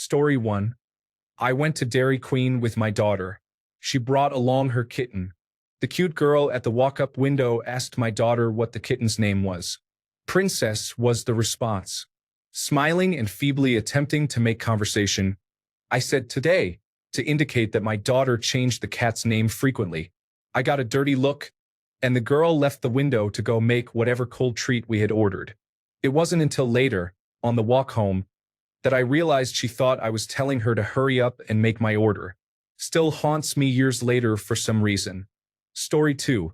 Story 1. I went to Dairy Queen with my daughter. She brought along her kitten. The cute girl at the walk-up window asked my daughter what the kitten's name was. Princess was the response. Smiling and feebly attempting to make conversation, I said today, to indicate that my daughter changed the cat's name frequently. I got a dirty look, and the girl left the window to go make whatever cold treat we had ordered. It wasn't until later, on the walk home, that I realized she thought I was telling her to hurry up and make my order. Still haunts me years later for some reason. Story 2.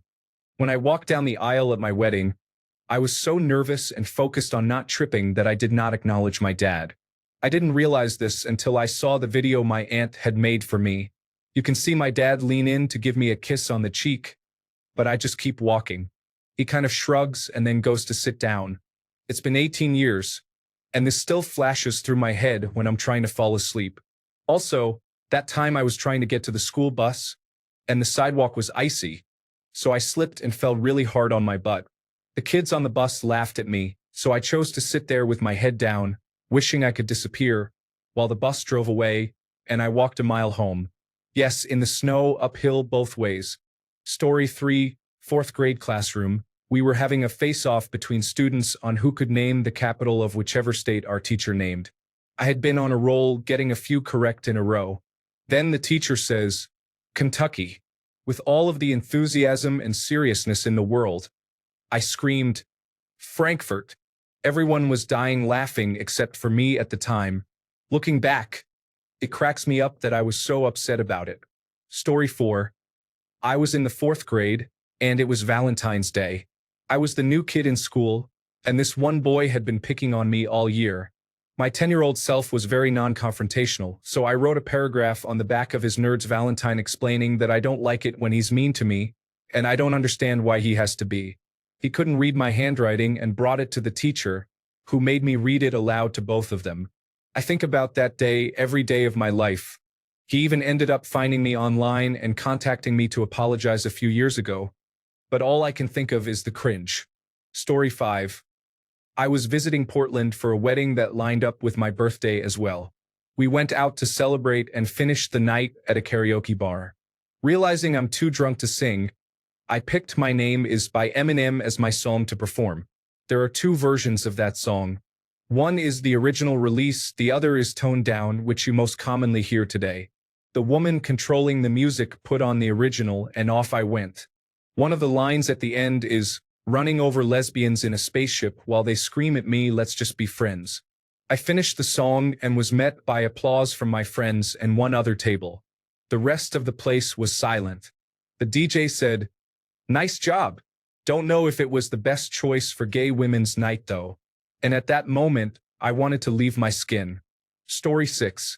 When I walked down the aisle at my wedding, I was so nervous and focused on not tripping that I did not acknowledge my dad. I didn't realize this until I saw the video my aunt had made for me. You can see my dad lean in to give me a kiss on the cheek, but I just keep walking. He kind of shrugs and then goes to sit down. It's been 18 years, and this still flashes through my head when I'm trying to fall asleep. Also, that time I was trying to get to the school bus, and the sidewalk was icy, so I slipped and fell really hard on my butt. The kids on the bus laughed at me, so I chose to sit there with my head down, wishing I could disappear, while the bus drove away, and I walked a mile home. Yes, in the snow, uphill both ways. Story 3, 4th grade classroom. We were having a face-off between students on who could name the capital of whichever state our teacher named. I had been on a roll, getting a few correct in a row. Then the teacher says, Kentucky, with all of the enthusiasm and seriousness in the world. I screamed, Frankfurt. Everyone was dying laughing except for me at the time. Looking back, it cracks me up that I was so upset about it. Story 4. I was in the 4th grade, and it was Valentine's Day. I was the new kid in school, and this one boy had been picking on me all year. My 10-year-old self was very non-confrontational, so I wrote a paragraph on the back of his Nerd's Valentine explaining that I don't like it when he's mean to me, and I don't understand why he has to be. He couldn't read my handwriting and brought it to the teacher, who made me read it aloud to both of them. I think about that day every day of my life. He even ended up finding me online and contacting me to apologize a few years ago. But all I can think of is the cringe. Story 5. I was visiting Portland for a wedding that lined up with my birthday as well. We went out to celebrate and finished the night at a karaoke bar. Realizing I'm too drunk to sing, I picked My Name Is by Eminem as my song to perform. There are 2 versions of that song. One is the original release, the other is toned down, which you most commonly hear today. The woman controlling the music put on the original, and off I went. One of the lines at the end is, running over lesbians in a spaceship while they scream at me, let's just be friends. I finished the song and was met by applause from my friends and one other table. The rest of the place was silent. The DJ said, nice job. Don't know if it was the best choice for gay women's night though. And at that moment, I wanted to leave my skin. Story 6.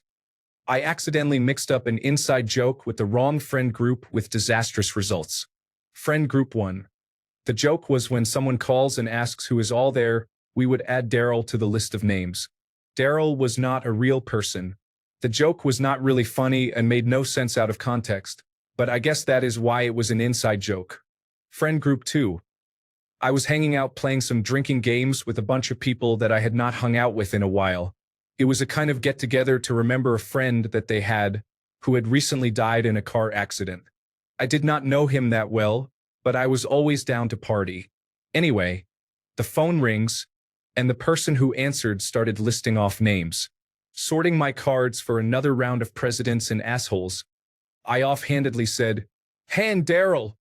I accidentally mixed up an inside joke with the wrong friend group with disastrous results. Friend group 1. The joke was when someone calls and asks who is all there, we would add Daryl to the list of names. Daryl was not a real person. The joke was not really funny and made no sense out of context, but I guess that is why it was an inside joke. Friend group 2. I was hanging out playing some drinking games with a bunch of people that I had not hung out with in a while. It was a kind of get-together to remember a friend that they had who had recently died in a car accident. I did not know him that well, but I was always down to party. Anyway, the phone rings, and the person who answered started listing off names. Sorting my cards for another round of presidents and assholes, I offhandedly said, "Hey, and Daryl."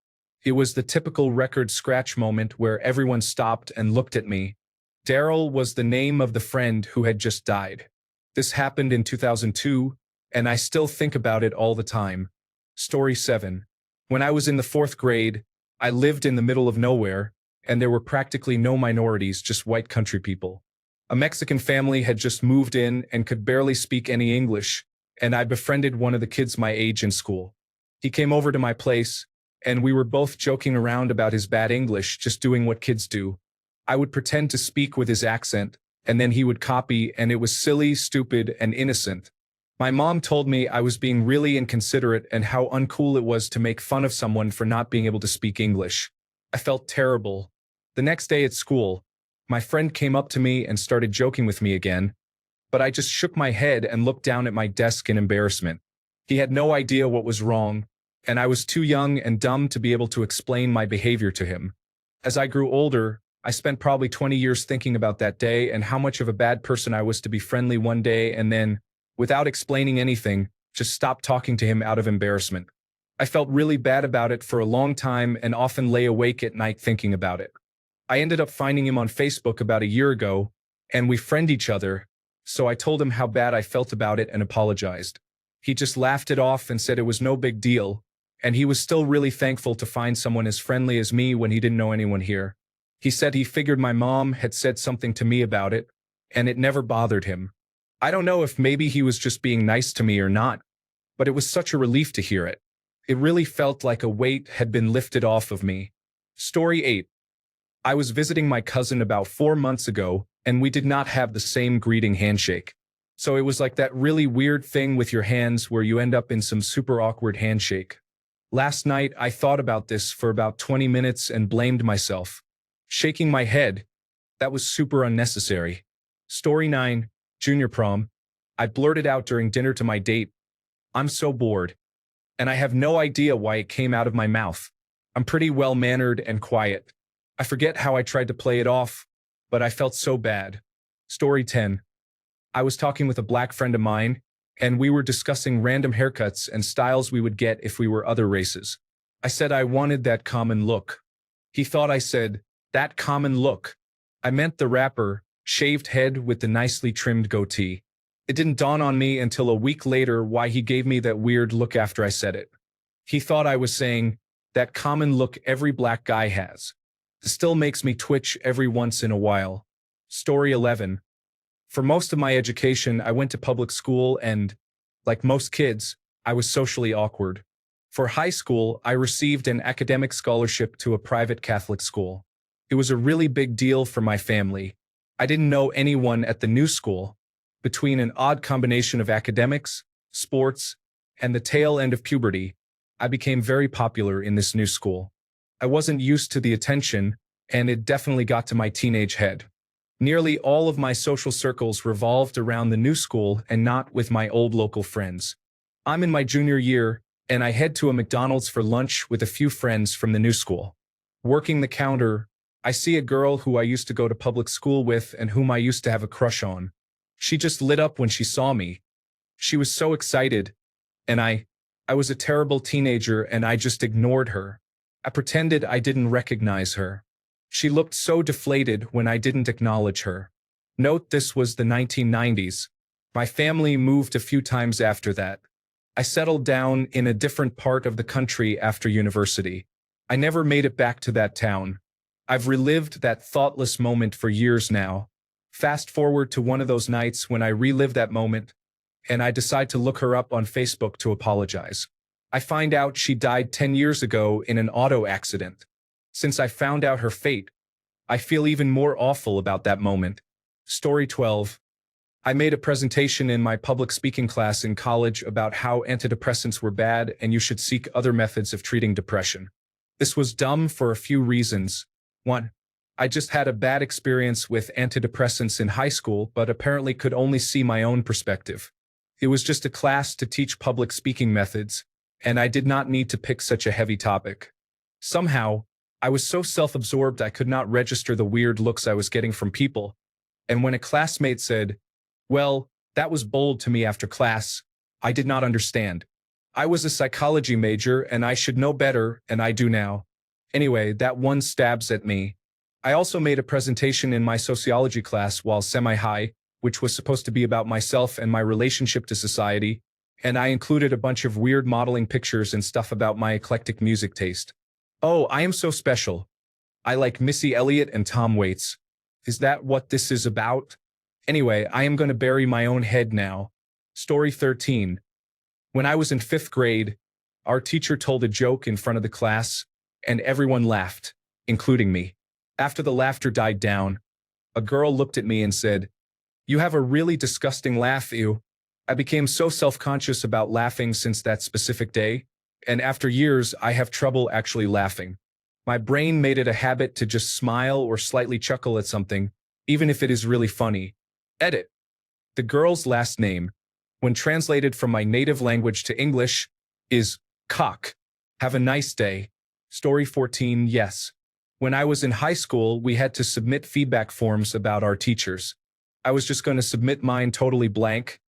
It was the typical record scratch moment where everyone stopped and looked at me. Daryl was the name of the friend who had just died. This happened in 2002, and I still think about it all the time. Story 7. When I was in the 4th grade, I lived in the middle of nowhere, and there were practically no minorities, just white country people. A Mexican family had just moved in and could barely speak any English, and I befriended one of the kids my age in school. He came over to my place, and we were both joking around about his bad English, just doing what kids do. I would pretend to speak with his accent, and then he would copy, and it was silly, stupid, and innocent. My mom told me I was being really inconsiderate and how uncool it was to make fun of someone for not being able to speak English. I felt terrible. The next day at school, my friend came up to me and started joking with me again, but I just shook my head and looked down at my desk in embarrassment. He had no idea what was wrong, and I was too young and dumb to be able to explain my behavior to him. As I grew older, I spent probably 20 years thinking about that day and how much of a bad person I was to be friendly one day and then, without explaining anything, just stop talking to him out of embarrassment. I felt really bad about it for a long time and often lay awake at night thinking about it. I ended up finding him on Facebook about a year ago, and we friend each other, so I told him how bad I felt about it and apologized. He just laughed it off and said it was no big deal, and he was still really thankful to find someone as friendly as me when he didn't know anyone here. He said he figured my mom had said something to me about it, and it never bothered him. I don't know if maybe he was just being nice to me or not, but it was such a relief to hear it. It really felt like a weight had been lifted off of me. Story 8. I was visiting my cousin about 4 months ago, and we did not have the same greeting handshake. So it was like that really weird thing with your hands where you end up in some super awkward handshake. Last night, I thought about this for about 20 minutes and blamed myself. Shaking my head, that was super unnecessary. Story 9, Junior Prom. I blurted out during dinner to my date, "I'm so bored." And I have no idea why it came out of my mouth. I'm pretty well-mannered and quiet. I forget how I tried to play it off, but I felt so bad. Story 10. I was talking with a black friend of mine, and we were discussing random haircuts and styles we would get if we were other races. I said I wanted that common look. He thought I said, "That common look." I meant the rapper, shaved head with the nicely trimmed goatee. It didn't dawn on me until a week later why he gave me that weird look after I said it. He thought I was saying, "That common look every black guy has." It still makes me twitch every once in a while. Story 11. For most of my education, I went to public school and, like most kids, I was socially awkward. For high school, I received an academic scholarship to a private Catholic school. It was a really big deal for my family. I didn't know anyone at the new school. Between an odd combination of academics, sports, and the tail end of puberty, I became very popular in this new school. I wasn't used to the attention, and it definitely got to my teenage head. Nearly all of my social circles revolved around the new school and not with my old local friends. I'm in my junior year, and I head to a McDonald's for lunch with a few friends from the new school. Working the counter, I see a girl who I used to go to public school with and whom I used to have a crush on. She just lit up when she saw me. She was so excited, and I was a terrible teenager and I just ignored her. I pretended I didn't recognize her. She looked so deflated when I didn't acknowledge her. Note this was the 1990s. My family moved a few times after that. I settled down in a different part of the country after university. I never made it back to that town. I've relived that thoughtless moment for years now. Fast forward to one of those nights when I relive that moment, and I decide to look her up on Facebook to apologize. I find out she died 10 years ago in an auto accident. Since I found out her fate, I feel even more awful about that moment. Story 12. I made a presentation in my public speaking class in college about how antidepressants were bad and you should seek other methods of treating depression. This was dumb for a few reasons. 1. I just had a bad experience with antidepressants in high school, but apparently could only see my own perspective. It was just a class to teach public speaking methods, and I did not need to pick such a heavy topic. Somehow, I was so self-absorbed I could not register the weird looks I was getting from people, and when a classmate said, "Well, that was bold to me after class," I did not understand. I was a psychology major and I should know better, and I do now. Anyway, that one stabs at me. I also made a presentation in my sociology class while semi-high, which was supposed to be about myself and my relationship to society, and I included a bunch of weird modeling pictures and stuff about my eclectic music taste. Oh, I am so special. I like Missy Elliott and Tom Waits. Is that what this is about? Anyway, I am going to bury my own head now. Story 13. When I was in 5th grade, our teacher told a joke in front of the class, and everyone laughed, including me. After the laughter died down, a girl looked at me and said, "You have a really disgusting laugh, ew." I became so self-conscious about laughing since that specific day, and after years, I have trouble actually laughing. My brain made it a habit to just smile or slightly chuckle at something, even if it is really funny. Edit. The girl's last name, when translated from my native language to English, is Cock. Have a nice day. Story 14. Yes. When I was in high school, we had to submit feedback forms about our teachers. I was just going to submit mine totally blank,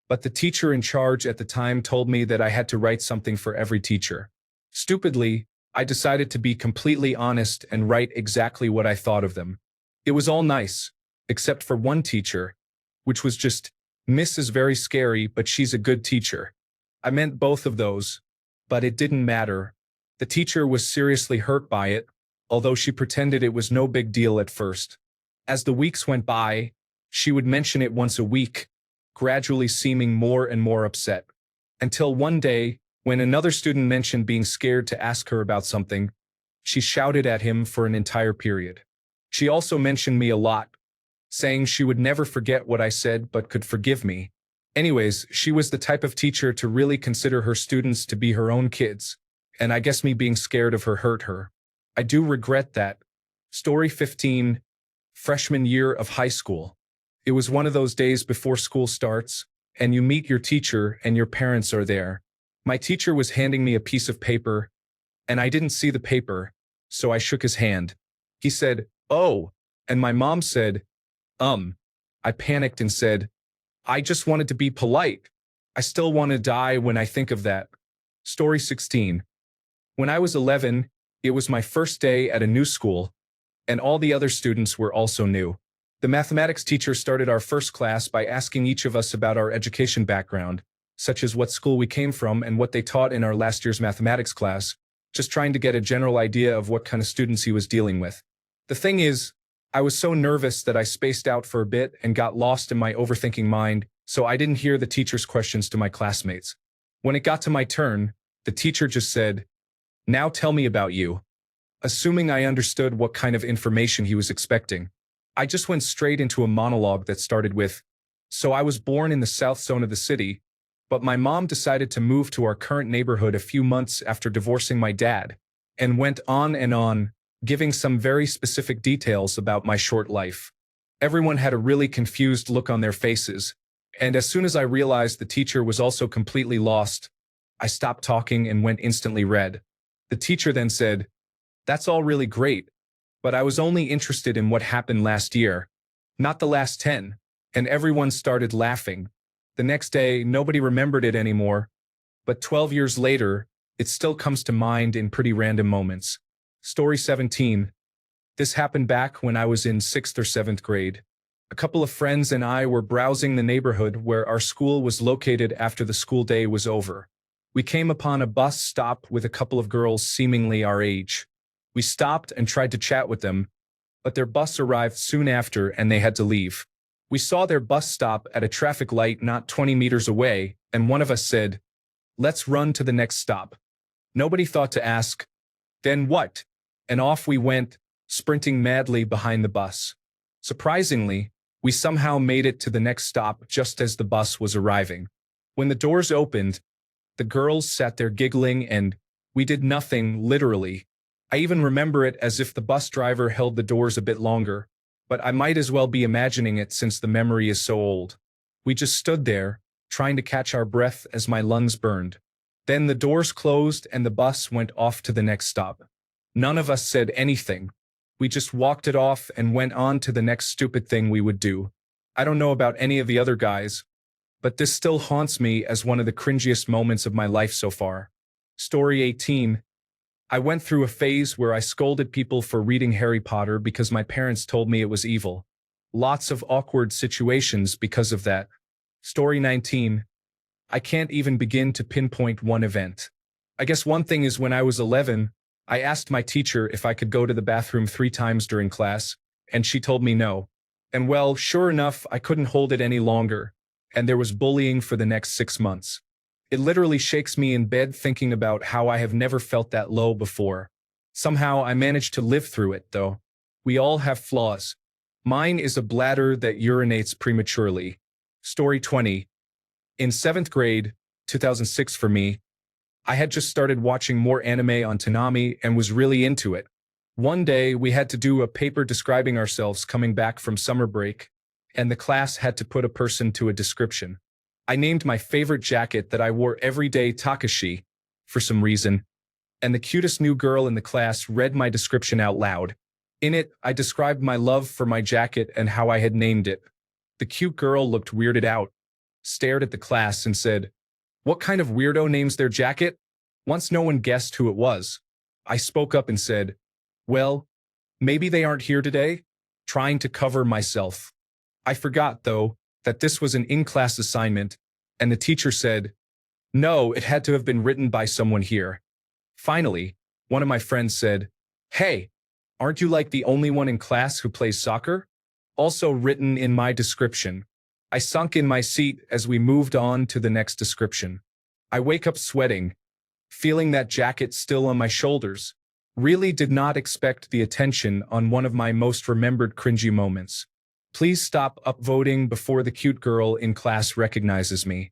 but the teacher in charge at the time told me that I had to write something for every teacher. Stupidly, I decided to be completely honest and write exactly what I thought of them. It was all nice, except for one teacher, which was just, Miss is very scary, but she's a good teacher. I meant both of those, but it didn't matter. The teacher was seriously hurt by it, although she pretended it was no big deal at first. As the weeks went by, she would mention it once a week, gradually seeming more and more upset. Until one day, when another student mentioned being scared to ask her about something, she shouted at him for an entire period. She also mentioned me a lot, saying she would never forget what I said but could forgive me. Anyways, she was the type of teacher to really consider her students to be her own kids, and I guess me being scared of her hurt her. I do regret that. Story 15. Freshman year of high school. It was one of those days before school starts, and you meet your teacher and your parents are there. My teacher was handing me a piece of paper, and I didn't see the paper, so I shook his hand. He said, "Oh," and my mom said, I panicked and said, "I just wanted to be polite. I still want to die when I think of that." Story 16. When I was 11, it was my first day at a new school, and all the other students were also new. The mathematics teacher started our first class by asking each of us about our education background, such as what school we came from and what they taught in our last year's mathematics class, just trying to get a general idea of what kind of students he was dealing with. The thing is, I was so nervous that I spaced out for a bit and got lost in my overthinking mind, so I didn't hear the teacher's questions to my classmates. When it got to my turn, the teacher just said, "Now tell me about you." Assuming I understood what kind of information he was expecting, I just went straight into a monologue that started with, "So I was born in the south zone of the city, but my mom decided to move to our current neighborhood a few months after divorcing my dad," and went on, giving some very specific details about my short life. Everyone had a really confused look on their faces, and as soon as I realized the teacher was also completely lost, I stopped talking and went instantly red. The teacher then said, "That's all really great, but I was only interested in what happened last year, not the last 10, and everyone started laughing. The next day, nobody remembered it anymore, but 12 years later, it still comes to mind in pretty random moments. Story 17. This happened back when I was in 6th or 7th grade. A couple of friends and I were browsing the neighborhood where our school was located after the school day was over. We came upon a bus stop with a couple of girls seemingly our age. We stopped and tried to chat with them, but their bus arrived soon after and they had to leave. We saw their bus stop at a traffic light not 20 meters away, and one of us said, "Let's run to the next stop." Nobody thought to ask, "Then what?" And off we went, sprinting madly behind the bus. Surprisingly, we somehow made it to the next stop just as the bus was arriving. When the doors opened, the girls sat there giggling and we did nothing, literally. I even remember it as if the bus driver held the doors a bit longer, but I might as well be imagining it since the memory is so old. We just stood there, trying to catch our breath as my lungs burned. Then the doors closed and the bus went off to the next stop. None of us said anything. We just walked it off and went on to the next stupid thing we would do. I don't know about any of the other guys, but this still haunts me as one of the cringiest moments of my life so far. Story 18. I went through a phase where I scolded people for reading Harry Potter because my parents told me it was evil. Lots of awkward situations because of that. Story 19. I can't even begin to pinpoint one event. I guess one thing is when I was 11, I asked my teacher if I could go to the bathroom 3 times during class, and she told me no. And well, sure enough, I couldn't hold it any longer, and there was bullying for the next 6 months. It literally shakes me in bed thinking about how I have never felt that low before. Somehow I managed to live through it, though. We all have flaws. Mine is a bladder that urinates prematurely. Story 20. In 7th grade, 2006 for me, I had just started watching more anime on Toonami and was really into it. One day, we had to do a paper describing ourselves coming back from summer break, and the class had to put a person to a description. I named my favorite jacket that I wore every day Takashi, for some reason, and the cutest new girl in the class read my description out loud. In it, I described my love for my jacket and how I had named it. The cute girl looked weirded out, stared at the class and said, "What kind of weirdo names their jacket?" Once no one guessed who it was, I spoke up and said, "Well, maybe they aren't here today," trying to cover myself. I forgot, though, that this was an in-class assignment, and the teacher said, "No, it had to have been written by someone here." Finally, one of my friends said, "Hey, aren't you like the only one in class who plays soccer?" Also written in my description. I sunk in my seat as we moved on to the next description. I wake up sweating, feeling that jacket still on my shoulders. Really did not expect the attention on one of my most remembered cringy moments. Please stop upvoting before the cute girl in class recognizes me.